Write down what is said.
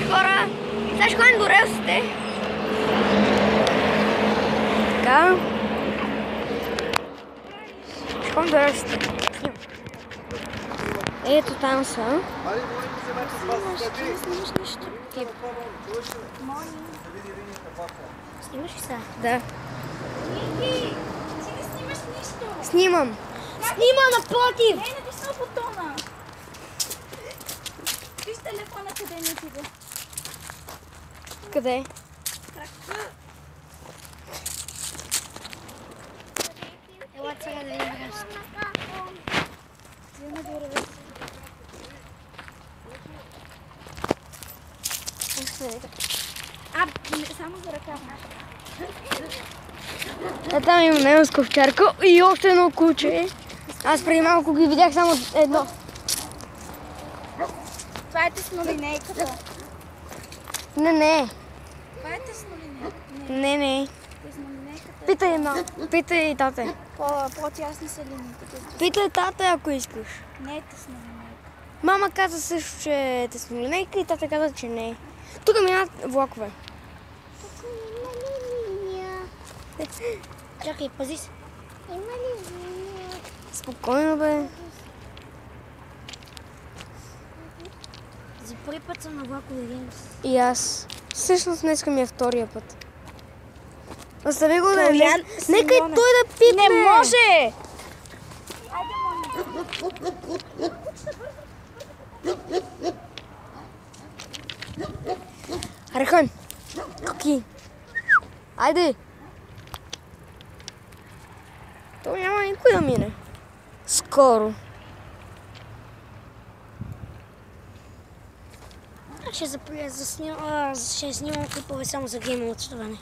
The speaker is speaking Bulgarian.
хора, сега ще ходим до релсите. Така. Ще ходим до релсите. Ето там са. Снимаш нещо? Снимаш ли сега? Да. Ники, ти не снимаш нищо. Снимам. Снимам напротив. Не натисна бутона. Виж телефона къде не отиде. Къде? Ела сега да видим релсите. Взимаме до ревеса. Само за ръка. Там има немска овчарка и още едно куче. Аз преди малко ги видях само едно. Това е теснолинейката. Не. Това е теснолинейката. Не. Теснолинейката. Питай една. Питай тате. По-тясни са линиите. Питай тате, ако искаш. Не е теснолинейка. Мама каза също, че е теснолинейка и тата каза, че не е. Тук минават влакове. Чакай, пази се. Има ли линия? Спокойно, бе. За първи път съм на влакове рейс. И аз. Всъщност днеска ми е втория път. Остави го да е. Нека и той да пипне. Не може! Архан. Коки. Айде. То няма никой да мине. Скоро. Ще снимам клипове само за геймовото това не.